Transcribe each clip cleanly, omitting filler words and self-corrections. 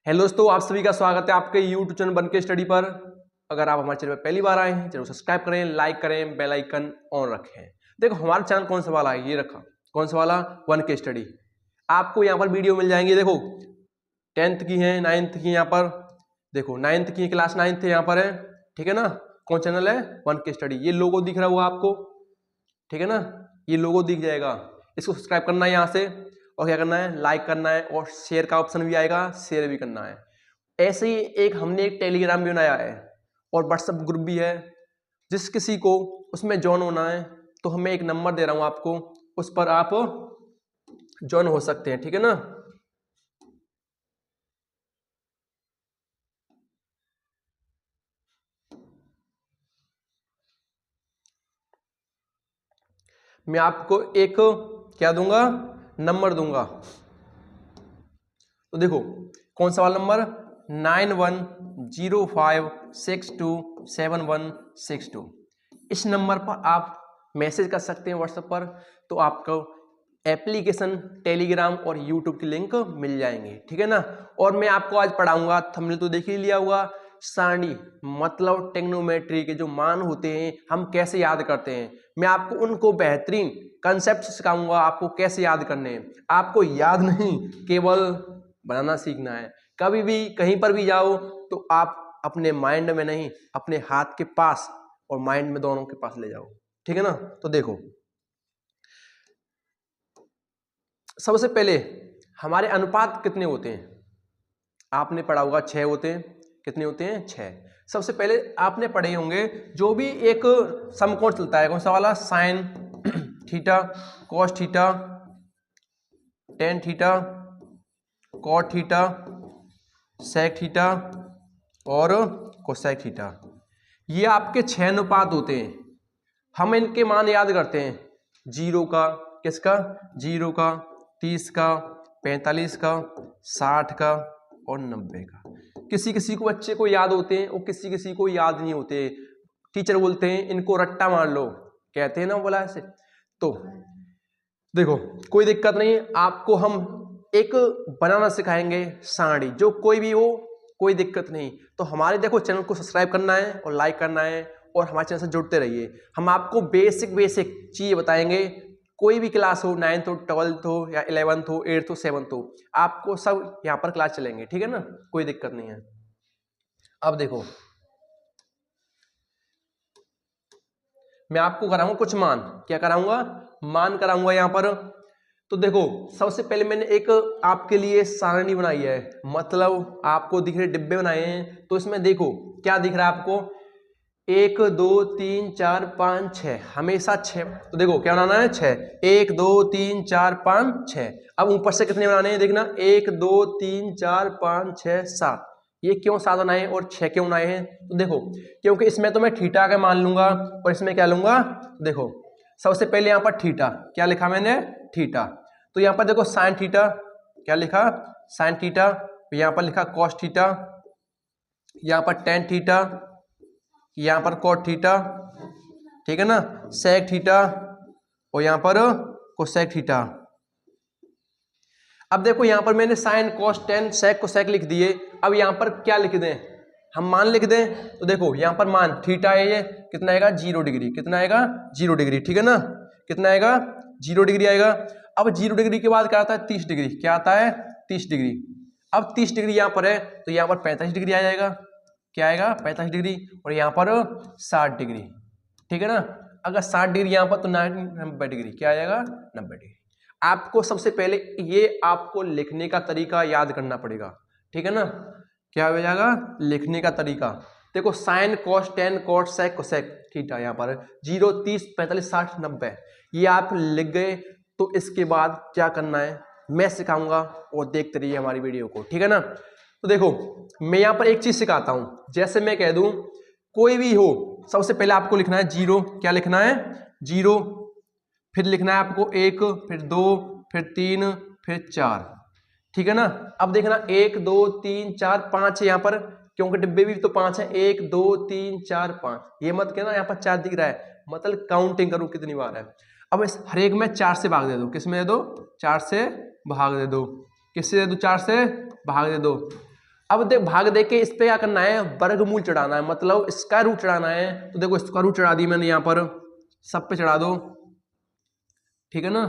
Hello दोस्तों, आप सभी का स्वागत है आपके YouTube चैनल बनके स्टडी पर। अगर आप हमारे चैनल पर पहली बार आए हैं, चैनल सब्सक्राइब करें, लाइक करें, बेल आइकन ऑन रखें। देखो हमारा चैनल कौन सा वाला है, ये रखा कौन सा वाला, वन के स्टडी। आपको यहाँ पर वीडियो मिल जाएंगी, देखो 10th की है, 9th की, यहाँ पर देखो 9th की, क्लास 9th यहाँ पर है, ठीक है ना। कौन चैनल है, वन के स्टडी। ये लोगो दिख रहा होगा आपको, ठीक है ना, ये लोगो दिख जाएगा। इसको सब्सक्राइब करना है यहाँ से, और क्या करना है, लाइक करना है, और शेयर का ऑप्शन भी आएगा, शेयर भी करना है। ऐसे ही हमने एक टेलीग्राम भी बनाया है और व्हाट्सएप ग्रुप भी है। जिस किसी को उसमें ज्वाइन होना है तो हमें एक नंबर दे रहा हूं आपको, उस पर आप ज्वाइन हो सकते हैं, ठीक है ना। मैं आपको एक क्या दूंगा, नंबर दूंगा। तो देखो कौन सा वाला नंबर, 9105627162। इस नंबर पर आप मैसेज कर सकते हैं व्हाट्सएप पर, तो आपको एप्लीकेशन, टेलीग्राम और यूट्यूब की लिंक मिल जाएंगे, ठीक है ना। और मैं आपको आज पढ़ाऊंगा, थंबनेल तो देख ही लिया होगा, सारणी मतलब टेक्नोमेट्री के जो मान होते हैं हम कैसे याद करते हैं। मैं आपको उनको बेहतरीन कंसेप्ट सिखाऊंगा, आपको कैसे याद करने हैं। आपको याद नहीं, केवल बनाना सीखना है। कभी भी कहीं पर भी जाओ तो आप अपने माइंड में नहीं, अपने हाथ के पास और माइंड में, दोनों के पास ले जाओ, ठीक है ना। तो देखो सबसे पहले हमारे अनुपात कितने होते हैं, आपने पढ़ा होगा 6 होते हैं। कितने होते हैं, 6। सबसे पहले आपने पढ़े होंगे जो भी एक समकोण चलता है, कौन सा वाला, sine theta, cos theta, tan theta, cot theta, sec theta और कोसेक थीटा। ये आपके 6 अनुपात होते हैं। हम इनके मान याद करते हैं, 0 का, किसका, 0 का, 30 का, 45 का, 60 का और 90 का। किसी किसी को बच्चे को याद होते हैं और किसी किसी को याद नहीं होते। टीचर बोलते हैं इनको रट्टा मार लो, कहते हैं ना, बोला ऐसे। तो देखो कोई दिक्कत नहीं, आपको हम एक बनाना सिखाएंगे सारणी, जो कोई भी हो, कोई दिक्कत नहीं। तो हमारे देखो चैनल को सब्सक्राइब करना है और लाइक करना है, और हमारे चैनल से जुड़ते रहिए। हम आपको बेसिक चीज बताएंगे। कोई भी क्लास हो, 9th हो, 12th हो या 11th हो, 8th हो, 7th हो, आपको सब यहाँ पर क्लास चलेंगे, ठीक है ना, कोई दिक्कत नहीं है। अब देखो मैं आपको कराऊंगा कुछ मान, क्या कराऊंगा, मान कराऊंगा यहाँ पर। तो देखो सबसे पहले मैंने एक आपके लिए सारणी बनाई है, मतलब आपको दिख रहे डिब्बे बनाए हैं। तो इसमें देखो क्या दिख रहा है आपको, 1 2 3 4 5 6, हमेशा 6। तो देखो क्या बनाना है, 6, 1 2 3 4 5 6। अब ऊपर से कितने बनाने हैं, देखना, 1 2 3 4 5 6 7। ये क्यों 7 बनाए और 6 क्यों बनाए हैं, तो देखो क्योंकि इसमें तो मैं थीटा का मान लूंगा और इसमें क्या लूंगा। देखो सबसे पहले यहाँ पर थीटा, क्या लिखा मैंने, थीटा। तो यहाँ पर देखो साइन थीटा, क्या लिखा, साइन थीटा। यहाँ पर लिखा कॉस थीटा, यहाँ पर टेन थीटा, यहाँ पर कॉट थीटा, ठीक है ना, सेक थीटा, और यहाँ पर कोसेक थीटा। अब देखो यहाँ पर मैंने साइन, कॉस, टेन, सेक, कोसेक लिख दिए। अब यहाँ पर क्या लिख दें, हम मान लिख दें। तो देखो यहाँ पर मान थीटा है, ये कितना आएगा, 0 डिग्री। कितना आएगा, 0 डिग्री, ठीक है ना। कितना आएगा, 0 डिग्री आएगा। अब 0 डिग्री के बाद क्या आता है, 30 डिग्री। क्या आता है, 30 डिग्री। अब 30 डिग्री यहाँ पर है तो यहाँ पर 45 डिग्री आ जाएगा। क्या आएगा, 45 डिग्री। और यहाँ पर 60 डिग्री, ठीक है ना। अगर 60 डिग्री यहाँ पर तो 90 डिग्री, क्या आ जाएगा, 90 डिग्री। आपको सबसे पहले ये आपको लिखने का तरीका याद करना पड़ेगा, ठीक है ना। क्या हो जाएगा, लिखने का तरीका। देखो साइन, कॉस, टेन, कॉट, सेक, कोसेक थीटा, यहाँ पर 0 30 45 60 90, ये आप लिख गए। तो इसके बाद क्या करना है मैं सिखाऊंगा, और देखते रहिए हमारी वीडियो को, ठीक है ना। तो देखो मैं यहाँ पर एक चीज सिखाता हूं, जैसे मैं कह दूं कोई भी हो, सबसे पहले आपको लिखना है 0, क्या लिखना है, 0, फिर लिखना है आपको 1, फिर 2, फिर 3, फिर 4, ठीक है ना। अब देखना 1 2 3 4 5 है यहाँ पर, क्योंकि डिब्बे भी तो 5 है, 1 2 3 4 5। ये मत कहना यहाँ पर 4 दिख रहा है, मतलब काउंटिंग करो कितनी बार है। अब इस हर एक में 4 से भाग दे दो, किस में दे दो, 4 से भाग दे दो, किससे दे दो, 4 से भाग दे दो। अब देख भाग दे के इस पे क्या करना है, वर्गमूल चढ़ाना है, मतलब स्क्वायर रूट चढ़ाना है। तो देखो स्क्वायर रूट चढ़ा दी मैंने, यहाँ पर सब पे चढ़ा दो, ठीक है ना।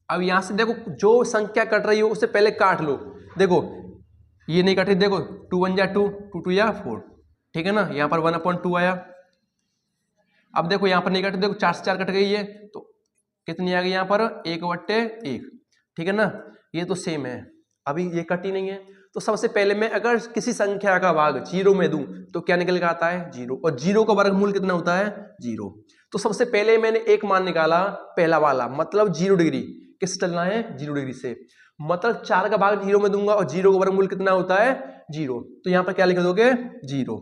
अब यहां से देखो जो संख्या कट रही हो उससे पहले काट लो। देखो ये नहीं कट रही, देखो 2 1 जा 2, 2 2 जा 4, ठीक है ना। यहाँ पर 1/2 आया। अब देखो यहाँ पर नहीं कट, देखो 4 से 4 कट गई है, तो कितनी आ गई यहाँ पर 1/1, ठीक है ना। ये तो सेम है, अभी ये कटी नहीं है। तो सबसे पहले मैं अगर किसी संख्या का भाग 0 में दूं तो क्या निकल के आता है 0, और 0 का वर्गमूल कितना होता है 0। तो सबसे पहले मैंने एक मान निकाला पहला वाला, मतलब 0 डिग्री। किस चलना है 0 डिग्री से, मतलब 4 का भाग 0 में दूंगा और 0 का वर्गमूल कितना होता है 0। तो यहाँ पर क्या लिख दोगे 0।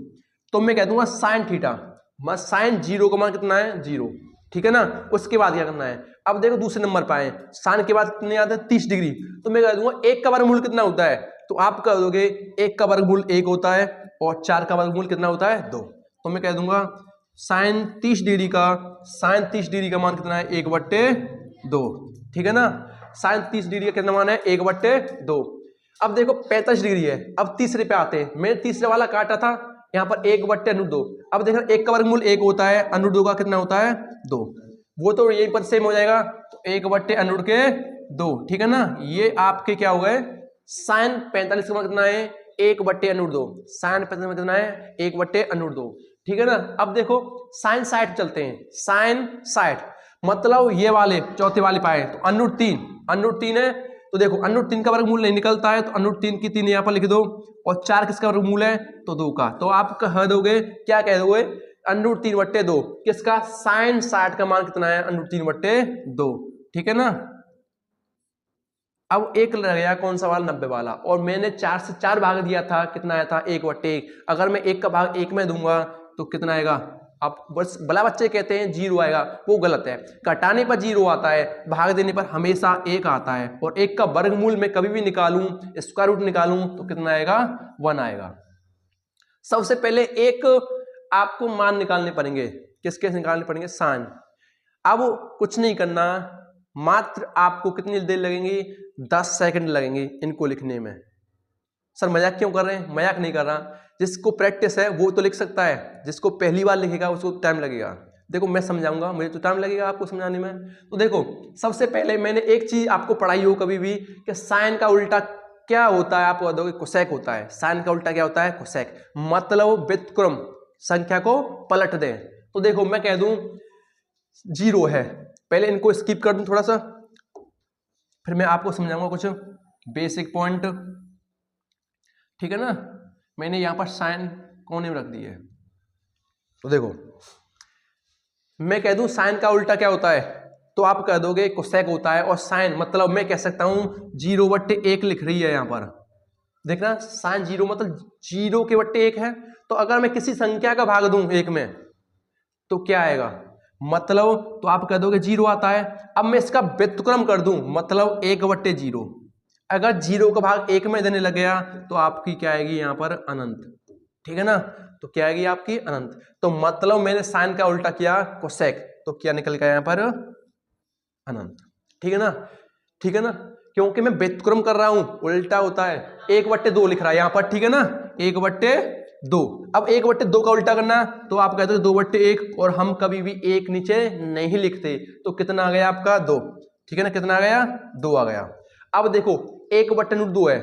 तो मैं कह दूंगा साइन थीटा, मैं साइन 0 का मान कितना है 0, ठीक है ना। उसके बाद क्या करना है, अब देखो दूसरे नंबर पे आए, साइन के बाद कितने आते हैं 30 डिग्री। तो मैं कह दूंगा 1 का वर्गमूल कितना होता है, तो आप कह दोगे 1 का वर्गमूल 1 होता है और 4 का वर्गमूल कितना होता है 2। तो मैं कह दूंगा साइन 30 डिग्री का मान कितना है 1/2, ठीक है ना। साइन 30 डिग्री का कितना मान है 1/2। अब देखो 45 डिग्री है, अब तीसरे पे आते हैं। मैंने तीसरे वाला काटा था, यहाँ पर 1/√2। अब देखो 1 का वर्गमूल 1 होता है, √2 का कितना होता है 2, वो तो यहीं पर सेम हो जाएगा। तो 1/√2, ठीक है ना। ये आपके क्या हो गए साइन 45 का मान कितना है 1/√2, साइन 45 में कितना है 1/√2, ठीक है ना। अब देखो साइन 60 चलते हैं, साइन 60 मतलब ये वाले चौथे वाले पाए तो √3 है। तो देखो √3 का वर्गमूल नहीं निकलता है, तो √3 की 3 यहाँ पर लिख दो, और 4 किसका वर्गमूल है तो 2 का। तो आप कह दोगे क्या कह दोगे √3/2, किसका साइन 60 का मान कितना है √3/2, ठीक है ना। अब एक लग गया कौन सा वाला 90 वाला, और मैंने 4 से 4 भाग दिया था, कितना आया था 1/1। अगर मैं 1 का भाग 1 में दूंगा तो कितना आएगा, आप बस भला बच्चे कहते हैं 0 आएगा, वो गलत है। घटाने पर 0 आता है, भाग देने पर हमेशा 1 आता है। और 1 का वर्गमूल मैं कभी भी निकालूं, स्क्वायर रूट निकालूं तो कितना आएगा 1 आएगा। सबसे पहले एक आपको मान निकालने पड़ेंगे, किसके निकालने पड़ेंगे साइन। अब कुछ नहीं करना, मात्र आपको कितनी देर लगेंगी 10 सेकंड लगेंगे इनको लिखने में। सर मजाक क्यों कर रहे हैं, मजाक नहीं कर रहा। जिसको प्रैक्टिस है वो तो लिख सकता है, जिसको पहली बार लिखेगा उसको टाइम लगेगा। देखो मैं समझाऊंगा, मुझे तो टाइम लगेगा आपको समझाने में। तो देखो सबसे पहले मैंने एक चीज आपको पढ़ाई हो कभी भी कि साइन का उल्टा क्या होता है, आपको बताओगे कोसेक होता है। साइन का उल्टा क्या होता है कोसेक, मतलब व्युत्क्रम संख्या को पलट दें। तो देखो मैं कह दूं 0 है, पहले इनको स्किप कर दूं थोड़ा सा, फिर मैं आपको समझाऊंगा कुछ बेसिक पॉइंट, ठीक है ना। मैंने यहां पर साइन कोने में रख दी है। तो देखो मैं कह दूं साइन का उल्टा क्या होता है, तो आप कह दोगे कोसेक होता है। और साइन मतलब मैं कह सकता हूं 0/1 लिख रही है यहां पर, देखना साइन 0 मतलब 0/1 है। तो अगर मैं किसी संख्या का भाग दूं 1 में तो क्या आएगा, मतलब तो आप कह दोगे 0 आता है। अब मैं इसका व्युत्क्रम कर दूं, मतलब 1/0। अगर 0 का भाग 1 में देने लग गया तो आपकी क्या आएगी यहाँ पर अनंत, ठीक है ना। तो क्या आएगी आपकी अनंत। तो मतलब मैंने साइन का उल्टा किया कोसेक, तो क्या निकल गया यहाँ पर अनंत, ठीक है ना, ठीक है ना। क्योंकि मैं व्युत्क्रम कर रहा हूं, उल्टा होता है 1/2 लिख रहा है यहाँ पर, ठीक है ना 1/2। अब 1/2 का उल्टा करना तो आप कहते हो 2/1, और हम कभी भी 1 नीचे नहीं लिखते। तो कितना आ गया आपका 2, ठीक है ना, कितना आ गया 2 आ गया। अब देखो 1/√2 है,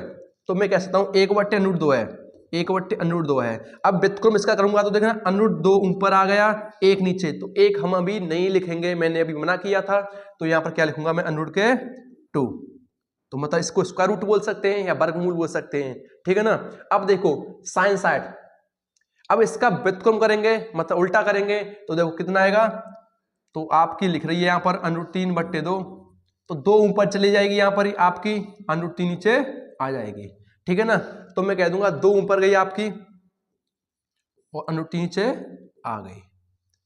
तो मैं कह सकता हूं 1/√2 है, 1/√2 है। अब व्युत्क्रम इसका करूंगा तो देखना √2 ऊपर आ गया, 1 नीचे, तो 1 हम अभी नहीं लिखेंगे, मैंने अभी मना किया था। तो यहां पर क्या लिखूंगा मैं √2। तो मतलब इसको स्क्वायर रूट बोल सकते हैं या वर्गमूल बोल सकते हैं, ठीक है ना। अब देखो साइन 60, अब इसका व्युत्क्रम करेंगे मतलब उल्टा करेंगे तो देखो कितना आएगा, तो आपकी लिख रही है यहाँ पर √3/2, तो 2 ऊपर चली जाएगी यहाँ पर आपकी, √3 नीचे आ जाएगी, ठीक है ना। तो मैं कह दूंगा 2 ऊपर गई आपकी और √3 नीचे आ गई,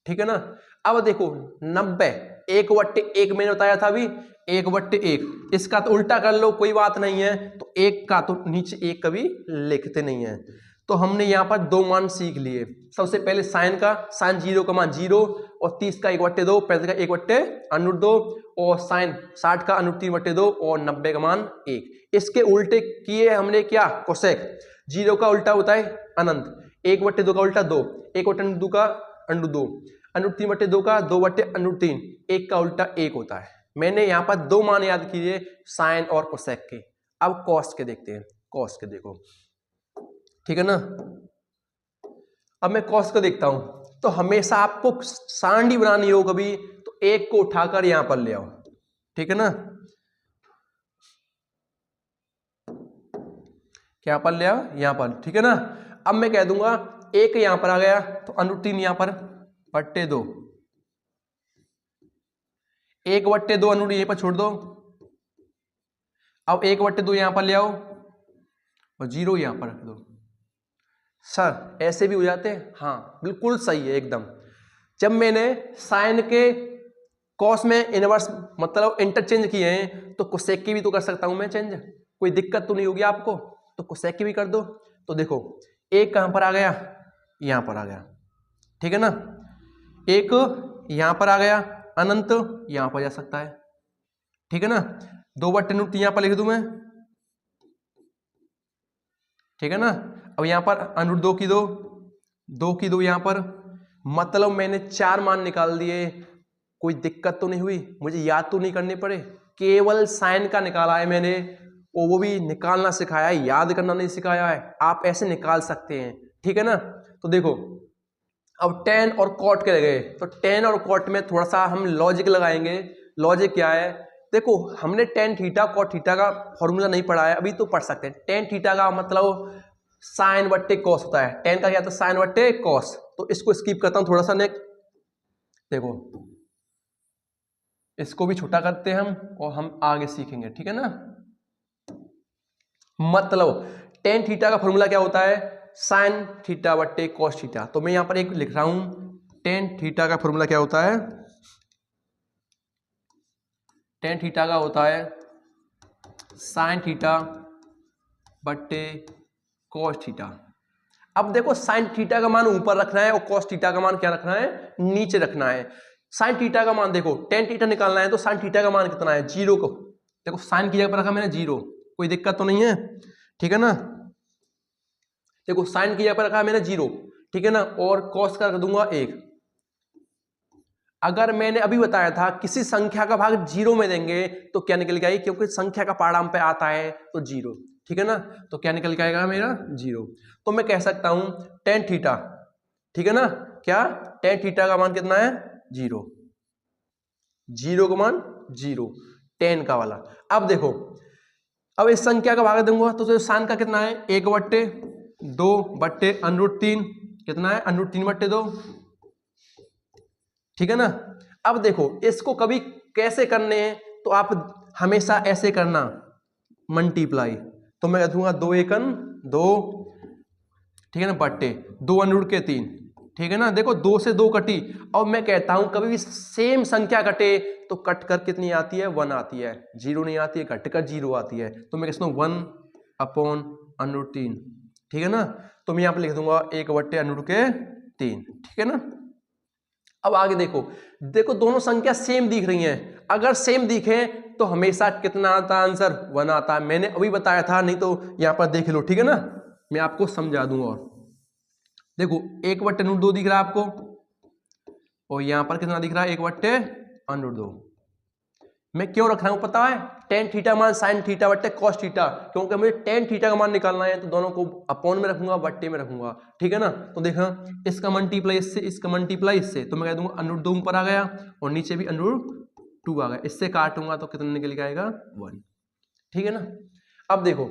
ठीक है ना। अब देखो 90 1/1 मैंने बताया था अभी 1/1, इसका तो उल्टा कर लो कोई बात नहीं है। तो 1 का तो नीचे 1 कभी लिखते नहीं है, तो हमने यहाँ पर दो मान सीख लिए। सबसे पहले साइन का, साइन 0 का मान 0 और 30 का 1/2, 35 का 1/√2 और साइन 60 का √3/2 और 90 का मान 1। इसके उल्टे किए हमने क्या, कोसेक। 0 का उल्टा होता है अनंत, 1/2 का उल्टा 2, 1/√2 का √2, √3/2 का 2/√3, 1 का उल्टा 1 होता है। मैंने यहाँ पर दो मान याद किए, साइन और कोसेक के। अब कॉस के देखते हैं, कॉस के देखो, ठीक है ना। अब मैं कॉस को देखता हूं, तो हमेशा आपको सांडी बनानी हो कभी तो 1 को उठाकर यहां पर ले आओ, ठीक है ना। क्या पर ले आओ, यहां पर, ठीक है ना। अब मैं कह दूंगा 1 यहां पर आ गया तो √3 यहां पर /2, 1/2 √ यहीं पर छोड़ दो। अब 1/2 यहां पर ले आओ और 0 यहां पर रख दो। सर ऐसे भी हो जाते हैं, हाँ बिल्कुल सही है एकदम। जब मैंने साइन के कॉस में इनवर्स मतलब इंटरचेंज किए हैं तो कोसेक की भी तो कर सकता हूं मैं चेंज, कोई दिक्कत तो नहीं होगी आपको, तो कोसेक की भी कर दो। तो देखो 1 कहां पर आ गया, यहां पर आ गया, ठीक है ना। 1 यहां पर आ गया, अनंत यहां पर जा सकता है, ठीक है ना। 2/√3 यहां पर लिख दूं मैं, ठीक है ना। अब यहां पर √2 की 2 की 2 यहां पर, मतलब मैंने 4 मान निकाल दिए। कोई दिक्कत तो नहीं हुई, मुझे याद तो नहीं करने पड़े, केवल साइन का निकाला है मैंने, और वो भी निकालना सिखाया है, याद करना नहीं सिखाया है। आप ऐसे निकाल सकते हैं, ठीक है ना। तो देखो अब tan और cot के गए, तो tan और cot में थोड़ा सा हम लॉजिक लगाएंगे। लॉजिक क्या है, देखो हमने tan थीटा cot थीटा का फॉर्मूला नहीं पढ़ा है, अभी तो पढ़ सकते हैं। tan थीटा का मतलब साइन बट्टे कॉस होता है, tan का क्या होता है, साइन बट्टे कॉस। तो इसको स्किप करता हूं थोड़ा सा, नेक्स्ट देखो इसको भी छोटा करते हैं हम और हम आगे सीखेंगे, ठीक है ना। मतलब tan थीटा का फॉर्मूला क्या होता है, साइन थीटा बट्टे कॉस थीटा। तो मैं यहां पर एक लिख रहा हूं, tan थीटा का फॉर्मूला क्या होता है, tan थीटा का होता है साइन थीटा बट्टे कॉस थीटा। अब देखो साइन थीटा का मान ऊपर रखना है और कॉस थीटा का मान क्या रखना है, नीचे रखना है। साइन थीटा का मान देखो, tan थीटा निकालना है तो साइन थीटा का मान कितना है, 0 को देखो साइन की जगह पर रखा मैंने 0, कोई दिक्कत तो नहीं है, ठीक है ना। देखो साइन की जगह पर रखा मैंने 0, ठीक है ना, और कॉस का रख दूंगा 1। अगर मैंने अभी बताया था किसी संख्या का भाग 0 में देंगे तो क्या निकल गया, क्योंकि संख्या का पाढ़ांक पे आता है तो 0, ठीक है ना। तो क्या निकल के आएगा मेरा 0। तो मैं कह सकता हूं tan थीटा, ठीक है ना, क्या tan थीटा का मान कितना है 0, 0 का मान 0, tan का वाला। अब देखो अब इस संख्या का भाग दूंगा तो साइन का कितना है 1/2/√3, कितना है √3/2, ठीक है ना। अब देखो इसको कभी कैसे करने हैं, तो आप हमेशा ऐसे करना मल्टीप्लाई। तो मैं दूंगा 2 एकन 2, ठीक है ना, बट्टे 2√3, ठीक है ना। देखो 2 से 2 कटी, और मैं कहता हूं कभी भी सेम संख्या कटे तो कट कर कितनी आती है, 1 आती है, 0 नहीं आती है, घट कर 0 आती है। तो मैं कहता हूं 1/√3, ठीक है ना। तो मैं यहां पर लिख दूंगा 1/√3, ठीक है ना। अब आगे देखो, देखो दोनों संख्या सेम दिख रही हैं, अगर सेम दिखे तो हमेशा कितना आता है आंसर, 1 आता है। मैंने अभी बताया था, नहीं तो यहां पर देख लो, ठीक है ना, मैं आपको समझा दूंगा। और देखो 1/√2 दिख रहा है आपको, और यहां पर कितना दिख रहा है 1/√2। मैं क्यों रख रहा हूं पता है, tan थीटा मान साइन थीटा बट्टे कॉस थीटा, क्योंकि मुझे tan थीटा का मान निकालना है, तो दोनों को अपॉन में रखूंगा, बट्टे में रखूंगा, ठीक है ना। तो देखा इसका मल्टीप्लाई इससे, इसका मल्टीप्लाई इससे, तो मैं कह दूंगा √2 ऊपर आ गया और नीचे भी √2 आ गया। इससे काटूंगा तो कितना निकल के आएगा 1, ठीक है ना। अब देखो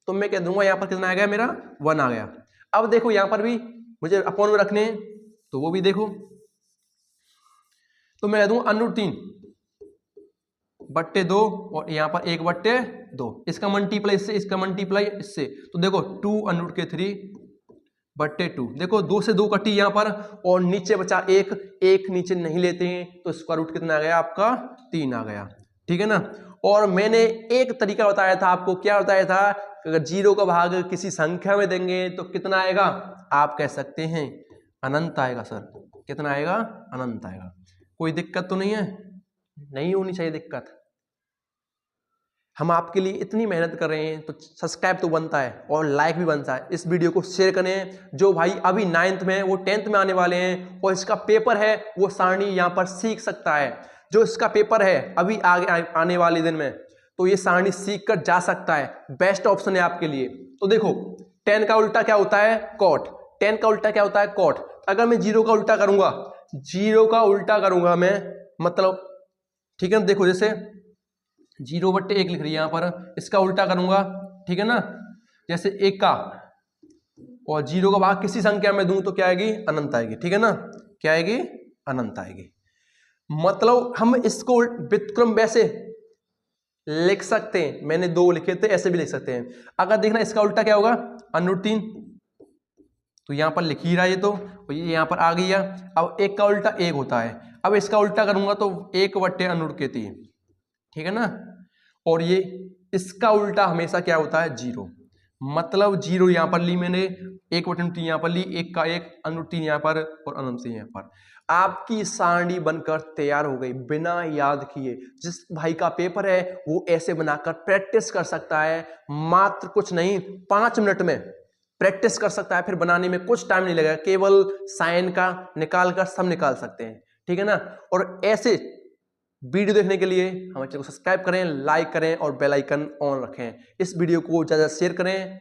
तो मैं कह दूंगा यहां पर कितना आ गया मेरा 1 आ गया। अब देखो यहां पर भी मुझे अपॉन में रखने हैं, तो वो भी देखो, तो मैं कह दूंगा √3/2 और यहां पर 1/2, इसका मल्टीप्लाई इससे, इसका मल्टीप्लाई इससे, तो देखो 2√3/2। देखो 2 से 2 कटी यहां पर, और नीचे बचा 1 नीचे नहीं लेते हैं, तो स्क्वायर रूट कितना आ गया आपका 3 आ गया, ठीक है ना। और मैंने एक तरीका बताया था आपको, क्या बताया था, अगर 0 का भाग किसी संख्या में देंगे तो कितना आएगा, आप कह सकते हैं अनंत आएगा सर। कितना आएगा, अनंत आएगा। कोई दिक्कत तो नहीं है, नहीं होनी चाहिए दिक्कत। हम आपके लिए इतनी मेहनत कर रहे हैं तो सब्सक्राइब तो बनता है और लाइक भी बनता है। इस वीडियो को शेयर करें। जो भाई अभी 9th में है वो 10th में आने वाले हैं और इसका पेपर है वो सारणी यहाँ पर सीख सकता है। जो इसका पेपर है अभी आगे आने वाले दिन में, तो ये सारणी सीख कर जा सकता है। बेस्ट ऑप्शन है आपके लिए। तो देखो 10 का उल्टा क्या होता है, कॉट। 10 का उल्टा क्या होता है, कॉट। अगर मैं 0 का उल्टा करूंगा, 0 का उल्टा करूंगा मैं, मतलब ठीक है, देखो जैसे 0/1 लिख रही है यहाँ पर, इसका उल्टा करूंगा, ठीक है ना, जैसे 1 का, और 0 का भाग किसी संख्या में दूं तो क्या आएगी, अनंत आएगी। ठीक है ना, क्या आएगी, अनंत आएगी। मतलब हम इसको व्युत्क्रम वैसे लिख सकते हैं, मैंने 2 लिखे थे, ऐसे भी लिख सकते हैं। अगर देखना इसका उल्टा क्या होगा, √3, तो यहां पर लिख ही रहा है ये, तो ये यहां पर आ गई है। अब 1 का उल्टा 1 होता है, अब इसका उल्टा करूंगा तो 1/√3, ठीक है ना। और ये इसका उल्टा हमेशा क्या होता है, 0। मतलब 0 यहां पर ली मैंने, 1/√3 यहां पर ली, 1 का 1, √3 यहां पर और अनंत से यहां पर। आपकी सारणी बनकर तैयार हो गई बिना याद किए। जिस भाई का पेपर है वो ऐसे बनाकर प्रैक्टिस कर सकता है, मात्र कुछ नहीं 5 मिनट में प्रैक्टिस कर सकता है, फिर बनाने में कुछ टाइम नहीं लगेगा। केवल साइन का निकाल कर सब निकाल सकते हैं, ठीक है ना। और ऐसे वीडियो देखने के लिए हमारे चैनल को सब्सक्राइब करें, लाइक करें और बेल आइकन ऑन रखें। इस वीडियो को ज़्यादा शेयर करें।